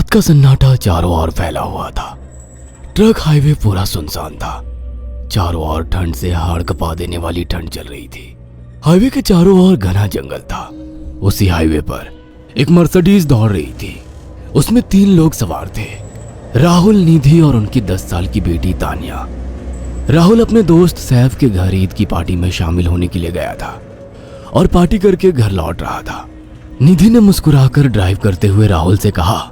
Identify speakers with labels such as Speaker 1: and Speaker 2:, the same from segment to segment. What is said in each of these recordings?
Speaker 1: रात का सन्नाटा चारों ओर फैला हुआ था। ट्रक हाईवे पूरा सुनसान था। चारों ओर ठंड से हाड़ कपा देने वाली ठंड चल रही थी। हाईवे के चारों ओर घना जंगल था। उसी हाईवे पर एक मर्सिडीज दौड़ रही थी। उसमें 3 लोग सवार थे, राहुल, निधि और उनकी 10 साल की बेटी तानिया। राहुल अपने दोस्त सैफ के घर ईद की पार्टी में शामिल होने के लिए गया था और पार्टी करके घर लौट रहा था। निधि ने मुस्कुराकर ड्राइव करते हुए राहुल से कहा,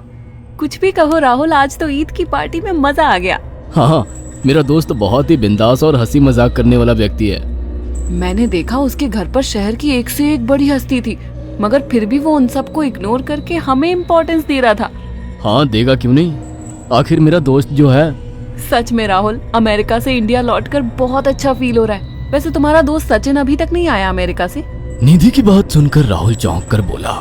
Speaker 2: कुछ भी कहो राहुल, आज तो ईद की पार्टी में मजा आ गया।
Speaker 1: हाँ, मेरा दोस्त बहुत ही बिंदास और हंसी मजाक करने वाला व्यक्ति है।
Speaker 2: मैंने देखा उसके घर पर शहर की एक से एक बड़ी हस्ती थी, मगर फिर भी वो उन सबको इग्नोर करके हमें इम्पोर्टेंस दे रहा था।
Speaker 1: हाँ, देगा क्यों नहीं, आखिर मेरा दोस्त जो है।
Speaker 2: सच में राहुल, अमेरिका से इंडिया लौटकर बहुत अच्छा फील हो रहा है। वैसे तुम्हारा दोस्त सचिन अभी तक नहीं आया अमेरिका से?
Speaker 1: निधि की बात सुनकर राहुल चौंक कर बोला,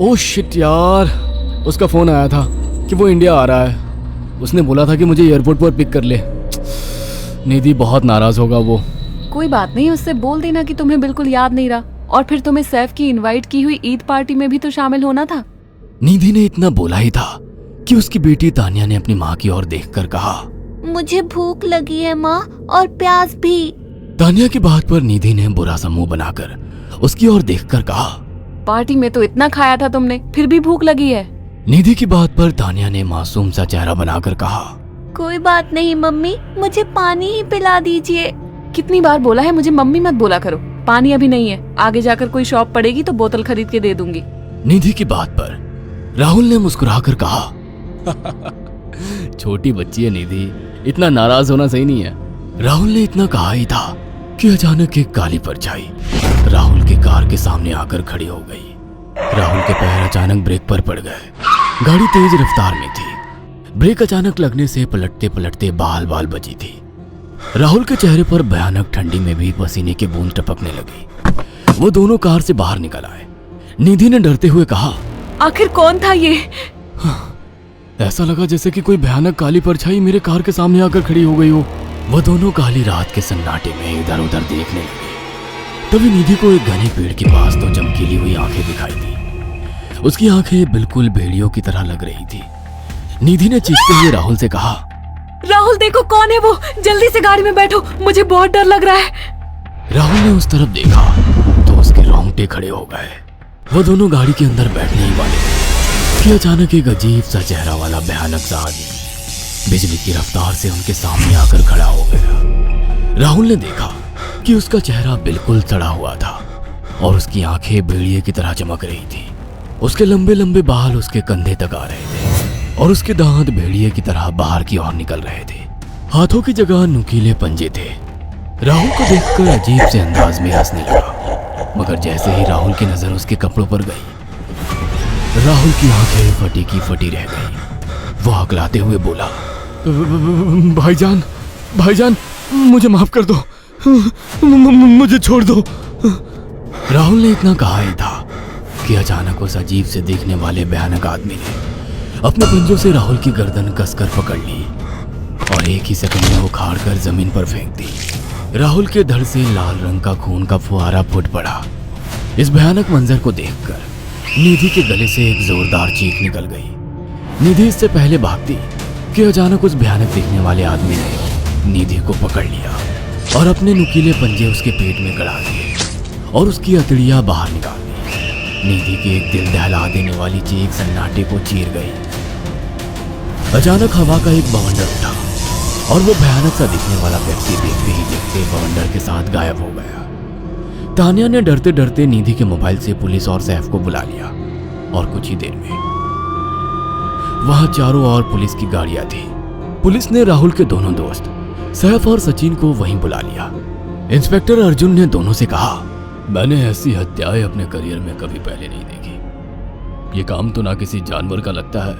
Speaker 1: ओह शिट यार, उसका फोन आया था कि वो इंडिया आ रहा है। उसने बोला था कि मुझे एयरपोर्ट पर पिक कर ले। निधि बहुत नाराज होगा वो।
Speaker 2: कोई बात नहीं, उससे बोल देना कि तुम्हें बिल्कुल याद नहीं रहा और फिर तुम्हें सैफ की इनवाइट की हुई ईद पार्टी में भी तो शामिल होना था।
Speaker 1: निधि ने इतना बोला ही था कि उसकी बेटी तानिया ने अपनी माँ की ओर देखकर कहा,
Speaker 3: मुझे भूख लगी है माँ, और प्यास भी।
Speaker 1: तानिया की बात पर निधि ने बुरा सा मुंह बनाकर उसकी ओर देखकर कहा,
Speaker 2: पार्टी में तो इतना खाया था तुमने, फिर भी भूख लगी है।
Speaker 1: निधि की बात पर तानिया ने मासूम सा चेहरा बनाकर कहा,
Speaker 3: कोई बात नहीं मम्मी, मुझे पानी ही पिला दीजिए।
Speaker 2: कितनी बार बोला है मुझे मम्मी मत बोला करो। पानी अभी नहीं है, आगे जाकर कोई शॉप पड़ेगी तो बोतल खरीद के दे दूंगी।
Speaker 1: निधि की बात पर राहुल ने मुस्कुराकर कहा, छोटी बच्ची है निधि, इतना नाराज होना सही नहीं है। राहुल ने इतना कहा ही था कि अचानक एक काली परछाई राहुल की कार के सामने आकर खड़ी हो गई। राहुल के पैर अचानक ब्रेक पर पड़ गए। गाड़ी तेज रफ्तार में थी। ब्रेक अचानक लगने से पलटते पलटते बाल बाल बची थी। राहुल के चेहरे पर भयानक ठंडी में भी पसीने की बूंद टपकने लगी। वो दोनों कार से बाहर निकल आए। निधि ने डरते हुए कहा,
Speaker 2: आखिर कौन था ये?
Speaker 1: ऐसा लगा जैसे कि कोई भयानक काली परछाई मेरे कार के सामने आकर खड़ी हो गई हो। वह दोनों काली रात के सन्नाटे में इधर उधर देखने लगे। तभी निधि को एक घने पेड़ के पास 2 चमकीली हुई आंखें दिखाई दी। उसकी आंखें बिल्कुल भेड़ियों की तरह लग रही थी। निधि ने चीखते हुए राहुल से कहा,
Speaker 2: राहुल देखो कौन है वो, जल्दी से गाड़ी में बैठो, मुझे बहुत डर लग रहा है।
Speaker 1: राहुल ने उस तरफ देखा तो उसके रोंगटे खड़े हो गए। वो दोनों गाड़ी के अंदर बैठने ही वाले थे कि अचानक एक अजीब सा चेहरा वाला भयानक सा आदमी बिजली की रफ्तार से उनके सामने आकर खड़ा हो गया। राहुल ने देखा कि उसका चेहरा बिल्कुल सड़ा हुआ था और उसकी आंखें भेड़िए की तरह चमक रही थी। उसके लंबे लंबे बाल उसके कंधे तक आ रहे थे और उसके दांत भेड़िए की तरह बाहर की ओर निकल रहे थे। हाथों की जगह नुकीले पंजे थे। राहुल को देखकर अजीब से अंदाज में हंसने लगा, मगर जैसे ही राहुल की नजर उसके कपड़ों पर गई, राहुल की आंखें फटी की फटी रह गई। वो हकलाते हुए बोला, भाईजान, भाईजान, मुझे माफ कर दो, मुझे छोड़ दो। राहुल ने इतना कहा ही था कि अचानक उस अजीब से दिखने वाले भयानक आदमी ने अपने पंजों से राहुल की गर्दन कसकर पकड़ ली और एक ही सेकंड में उखाड़ कर जमीन पर फेंक दी। राहुल के धड़ से लाल रंग का खून का फुहारा फूट पड़ा। इस भयानक मंजर को देखकर निधि के गले से एक जोरदार चीख निकल गई। निधि इससे पहले भागती कि अचानक उस भयानक दिखने वाले आदमी ने निधि को पकड़ लिया और अपने नुकीले पंजे उसके पेट में गड़ा दिए और उसकी अतड़ियां बाहर निकाल दी। निधि की एक दिल दहला देने वाली चीख सन्नाटे को चीर गई। अचानक हवा का एक बवंडर उठा और वो भयानक सा दिखने वाला व्यक्ति देखते ही देखते बवंडर के साथ गायब हो गया। तानिया ने डरते डरते निधि के मोबाइल से पुलिस और सैफ को बुला लिया और कुछ ही देर में वहां चारों ओर पुलिस की गाड़ियां थी। पुलिस ने राहुल के दोनों दोस्त सैफ और सचिन को वहीं बुला लिया। इंस्पेक्टर अर्जुन ने दोनों से कहा, मैंने ऐसी हत्याएं अपने करियर में कभी पहले नहीं देखी। ये काम तो ना किसी जानवर का लगता है,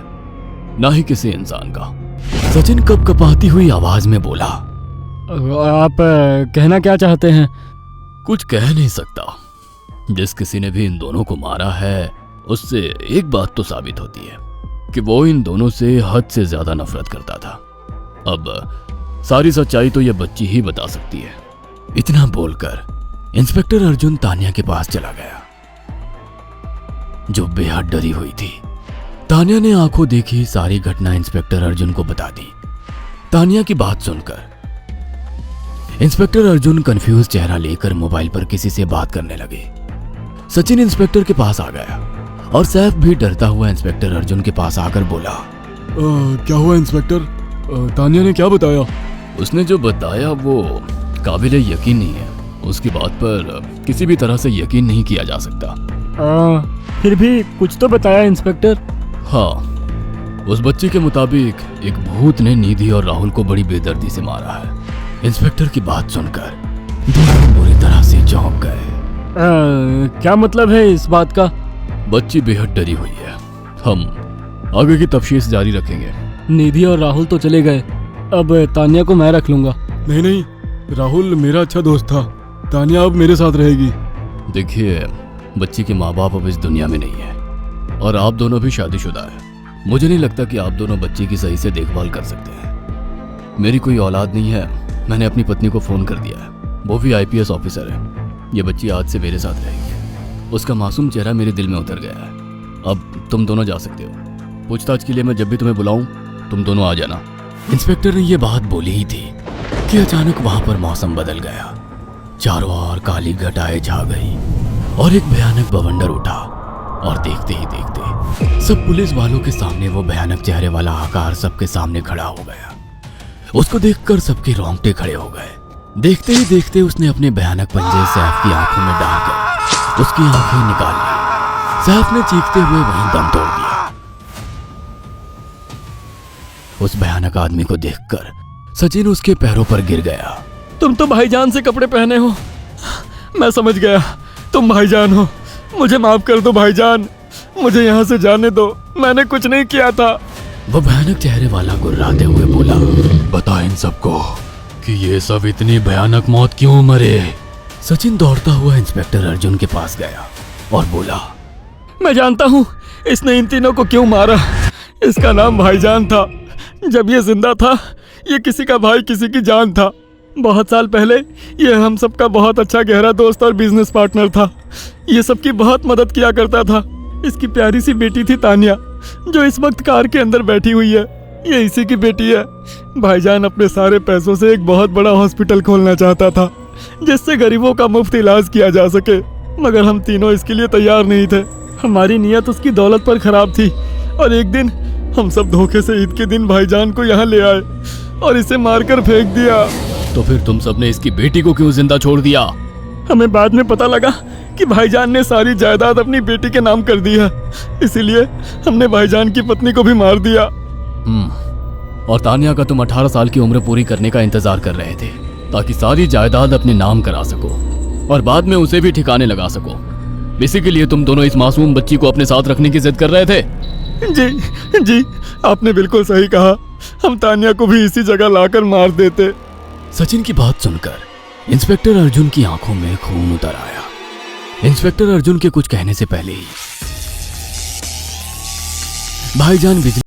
Speaker 1: ना ही किसी इंसान का। सचिन कपकपाती हुई आवाज में बोला,
Speaker 4: आप कहना क्या चाहते हैं?
Speaker 1: कुछ कह नहीं सकता। जिस किसी ने भी इन दोनों को मारा है उससे एक बात तो साबित होती है कि वो इन दोनों से हद से ज्यादा नफरत करता था। अब सारी सच्चाई तो ये बच्ची ही बता सकती है। इतना बोलकर इंस्पेक्टर अर्जुन तानिया के पास चला गया, जो बेहद डरी हुई थी। तानिया ने आंखों देखी सारी घटना इंस्पेक्टर अर्जुन को बता दी। तानिया की बात सुनकर इंस्पेक्टर अर्जुन कंफ्यूज चेहरा लेकर मोबाइल पर किसी से बात करने लगे। सचिन इंस्पेक्टर के पास आ गया और सैफ भी डरता हुआ इंस्पेक्टर अर्जुन के पास आकर बोला,
Speaker 4: क्या हुआ इंस्पेक्टर? तानिया ने क्या बताया?
Speaker 1: उसने जो बताया वो काबिल यकीन नहीं है। उसकी बात पर किसी भी तरह से यकीन नहीं किया जा सकता।
Speaker 4: फिर भी कुछ तो बताया इंस्पेक्टर।
Speaker 1: हाँ, उस बच्चे के मुताबिक एक भूत ने निधि और राहुल को बड़ी बेदर्दी से मारा है। इंस्पेक्टर की बात सुनकर दोनों बुरी तरह से चौंक गए।
Speaker 4: क्या मतलब है इस बात का?
Speaker 1: बच्ची बेहद डरी हुई है। हम आगे की तफ्तीश जारी रखेंगे।
Speaker 4: निधि और राहुल तो चले गए, अब तानिया को मैं रख लूंगा। नहीं, राहुल मेरा अच्छा दोस्त था। तानिया अब मेरे साथ रहेगी।
Speaker 1: देखिए, बच्ची के माँ बाप अब इस दुनिया में नहीं है और आप दोनों भी शादीशुदा है। मुझे नहीं लगता कि आप दोनों बच्ची की सही से देखभाल कर सकते हैं। मेरी कोई औलाद नहीं है। मैंने अपनी पत्नी को फोन कर दिया है, वो भी IPS ऑफिसर है। ये बच्ची आज से मेरे साथ रहेगी। उसका मासूम चेहरा मेरे दिल में उतर गया है। अब तुम दोनों जा सकते हो। पूछताछ के लिए मैं जब भी तुम्हें बुलाऊं तुम दोनों आ जाना। इंस्पेक्टर ने ये बात बोली ही थी कि अचानक वहां पर मौसम बदल गया। चारों ओर काली घटाएं छा गई और एक भयानक बवंडर उठा और देखते ही देखते सब पुलिस वालों के सामने वो भयानक चेहरे वाला आकार सबके सामने खड़ा हो गया। उसको देखकर सबके रोंगटे खड़े हो गए। देखते ही देखते उसने अपने भयानक पंजे सैफ की आंखों में डालकर उसकी आंखें निकाल ली। सैफ ने चीखते हुए वहीं दम तोड़ दिया। उस भयानक आदमी को देखकर सचिन उसके पैरों पर गिर गया।
Speaker 4: तुम तो भाईजान से कपड़े पहने हो। मैं समझ गया, तुम भाईजान हो। मुझे माफ कर दो भाईजान, मुझे यहाँ से जाने दो। मैंने कुछ नहीं किया था।
Speaker 1: वो भयानक चेहरे वाला गुर्राते हुए बोला, बता इन सबको कि ये सब इतनी भयानक मौत क्यों मरे। सचिन दौड़ता हुआ इंस्पेक्टर अर्जुन के पास गया और बोला,
Speaker 4: मैं जानता हूँ इसने इन तीनों को क्यों मारा। इसका नाम भाईजान था। जब ये जिंदा था ये किसी का भाई किसी की जान था। बहुत साल पहले ये हम सबका बहुत अच्छा गहरा दोस्त और बिजनेस पार्टनर था। ये सबकी बहुत मदद किया करता था। इसकी प्यारी सी बेटी थी तानिया, जो इस वक्त कार के अंदर बैठी हुई है। ये इसी की बेटी है। भाईजान अपने सारे पैसों से एक बहुत बड़ा हॉस्पिटल खोलना चाहता था जिससे गरीबों का मुफ्त इलाज किया जा सके, मगर हम तीनों इसके लिए तैयार नहीं थे। हमारी नीयत उसकी दौलत पर खराब थी और एक दिन हम सब धोखे से ईद के दिन भाईजान को यहाँ ले आए और इसे मारकर फेंक दिया।
Speaker 1: तो फिर तुम सबने इसकी बेटी को क्यों जिंदा छोड़ दिया?
Speaker 4: हमें बाद में पता लगा कि भाईजान ने सारी जायदाद अपनी बेटी के नाम कर दी है, इसीलिए हमने भाईजान की पत्नी को भी मार दिया।
Speaker 1: और तानिया का तुम 18 साल की उम्र पूरी करने का इंतजार कर रहे थे ताकि सारी जायदाद अपने नाम करा सको और बाद में उसे भी ठिकाने लगा सको। इसी के लिए तुम दोनों इस मासूम बच्ची को अपने साथ रखने की जिद कर रहे थे।
Speaker 4: जी, आपने बिल्कुल सही कहा। हम तानिया को भी इसी जगह लाकर मार देते।
Speaker 1: सचिन की बात सुनकर इंस्पेक्टर अर्जुन की आंखों में खून उतर आया। इंस्पेक्टर अर्जुन के कुछ कहने से पहले ही भाईजान बिजली